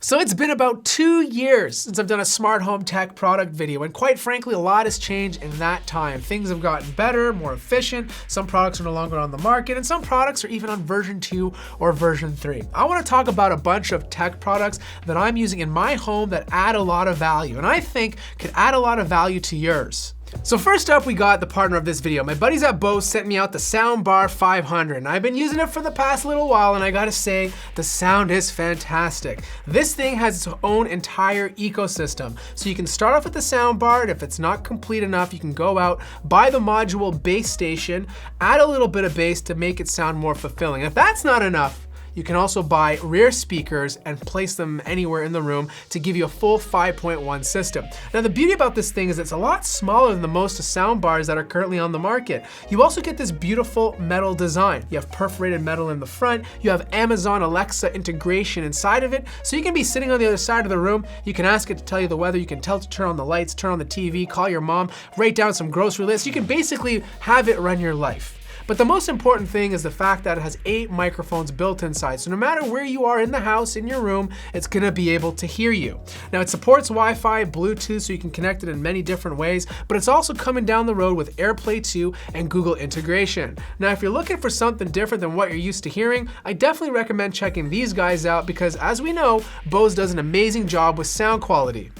So it's been about 2 years since I've done a smart home tech product video, and quite frankly, a lot has changed in that time. Things have gotten better, more efficient, some products are no longer on the market, and some products are even on version 2 or version 3. I wanna talk about a bunch of tech products that I'm using in my home that add a lot of value, and I think could add a lot of value to yours. So first up, we got the partner of this video. My buddies at Bose sent me out the Soundbar 500, and I've been using it for the past little while, and I gotta say, the sound is fantastic. This thing has its own entire ecosystem. So you can start off with the soundbar, and if it's not complete enough, you can go out, buy the module bass station, add a little bit of bass to make it sound more fulfilling. If that's not enough, you can also buy rear speakers and place them anywhere in the room to give you a full 5.1 system. Now the beauty about this thing is it's a lot smaller than the most sound bars that are currently on the market. You also get this beautiful metal design. You have perforated metal in the front, you have Amazon Alexa integration inside of it, so you can be sitting on the other side of the room, you can ask it to tell you the weather, you can tell it to turn on the lights, turn on the TV, call your mom, write down some grocery lists, you can basically have it run your life. But the most important thing is the fact that it has 8 microphones built inside. So no matter where you are in the house, in your room, it's gonna be able to hear you. Now it supports Wi-Fi, Bluetooth, so you can connect it in many different ways, but it's also coming down the road with AirPlay 2 and Google integration. Now if you're looking for something different than what you're used to hearing, I definitely recommend checking these guys out because as we know, Bose does an amazing job with sound quality.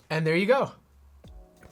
And there you go.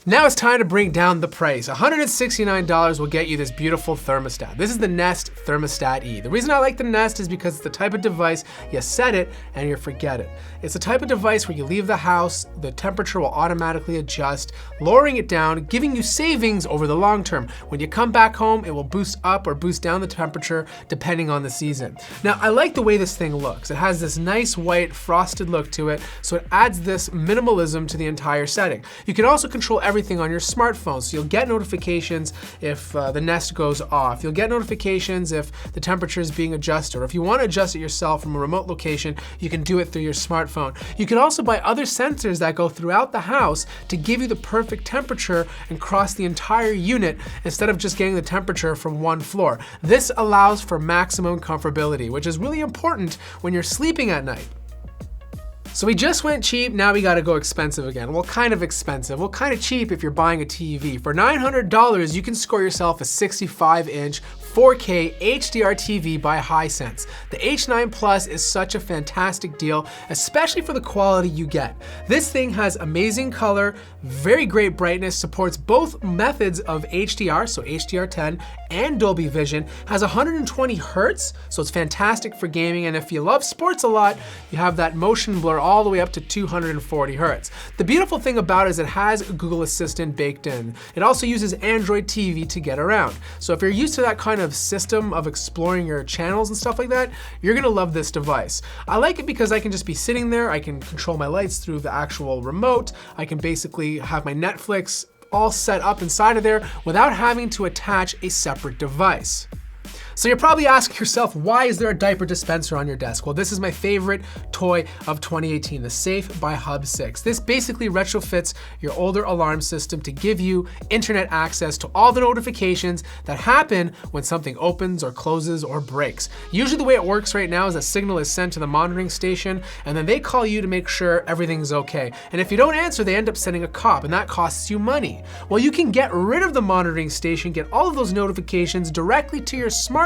Now it's time to bring down the price. $169 will get you this beautiful thermostat. This is the Nest Thermostat E. The reason I like the Nest is because it's the type of device you set it and you forget it. It's the type of device where you leave the house, the temperature will automatically adjust, lowering it down, giving you savings over the long term. When you come back home, it will boost up or boost down the temperature depending on the season. Now I like the way this thing looks. It has this nice white frosted look to it, so it adds this minimalism to the entire setting. You can also control everything on your smartphone. So you'll get notifications if the Nest goes off. You'll get notifications if the temperature is being adjusted, or if you want to adjust it yourself from a remote location, you can do it through your smartphone. You can also buy other sensors that go throughout the house to give you the perfect temperature and cross the entire unit instead of just getting the temperature from one floor. This allows for maximum comfortability, which is really important when you're sleeping at night. So we just went cheap, now we gotta go expensive again. Well, kind of expensive. Well, kind of cheap if you're buying a TV. For $900, you can score yourself a 65-inch 4K HDR TV by Hisense. The H9 Plus is such a fantastic deal, especially for the quality you get. This thing has amazing color, very great brightness, supports both methods of HDR, so HDR10 and Dolby Vision, has 120 Hertz, so it's fantastic for gaming, and if you love sports a lot, you have that motion blur all the way up to 240 Hertz. The beautiful thing about it is it has Google Assistant baked in. It also uses Android TV to get around. So if you're used to that kind of system of exploring your channels and stuff like that, you're gonna love this device. I like it because I can just be sitting there, I can control my lights through the actual remote, I can basically have my Netflix all set up inside of there without having to attach a separate device. So you're probably asking yourself, why is there a diaper dispenser on your desk? Well, this is my favorite toy of 2018, the Safebuy Hub 6. This basically retrofits your older alarm system to give you internet access to all the notifications that happen when something opens or closes or breaks. Usually the way it works right now is a signal is sent to the monitoring station and then they call you to make sure everything's okay. And if you don't answer, they end up sending a cop and that costs you money. Well, you can get rid of the monitoring station, get all of those notifications directly to your smartphone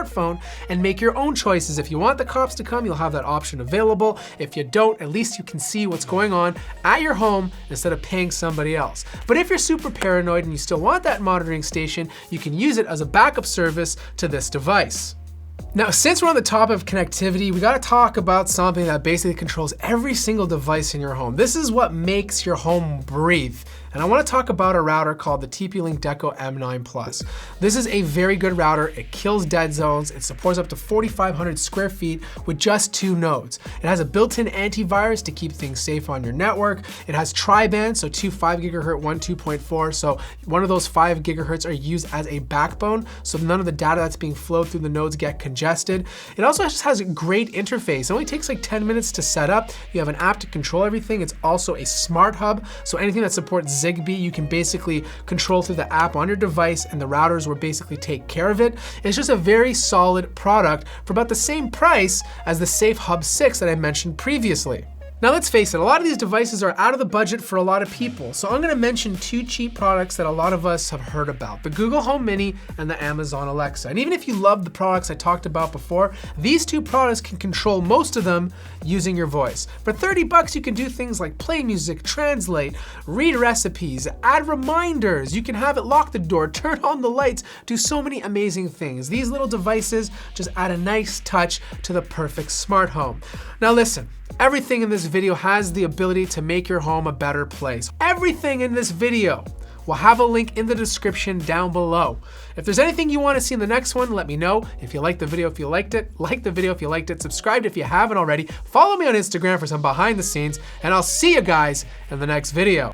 and make your own choices. If you want the cops to come, you'll have that option available. If you don't, at least you can see what's going on at your home instead of paying somebody else. But if you're super paranoid and you still want that monitoring station, you can use it as a backup service to this device. Now, since we're on the topic of connectivity, we gotta talk about something that basically controls every single device in your home. This is what makes your home breathe. And I wanna talk about a router called the TPLink Deco M9 Plus. This is a very good router. It kills dead zones. It supports up to 4,500 square feet with just 2 nodes. It has a built-in antivirus to keep things safe on your network. It has tri-band, so 2 5 gigahertz, 1 2.4. So one of those 5 gigahertz are used as a backbone, so none of the data that's being flowed through the nodes get congested. It also just has a great interface. It only takes like 10 minutes to set up. You have an app to control everything. It's also a smart hub, so anything that supports Zigbee. You can basically control through the app on your device, and the routers will basically take care of it. It's just a very solid product for about the same price as the Safebuy Hub 6 that I mentioned previously. Now let's face it, a lot of these devices are out of the budget for a lot of people, so I'm gonna mention two cheap products that a lot of us have heard about, the Google Home Mini and the Amazon Alexa. And even if you love the products I talked about before, these two products can control most of them using your voice. For 30 bucks, you can do things like play music, translate, read recipes, add reminders, you can have it lock the door, turn on the lights, do so many amazing things. These little devices just add a nice touch to the perfect smart home. Now listen, everything in this video has the ability to make your home a better place. Everything in this video will have a link in the description down below. If there's anything you want to see in the next one, let me know. If you liked the video, if you liked it, like the video if you liked it, subscribe if you haven't already, follow me on Instagram for some behind the scenes, and I'll see you guys in the next video.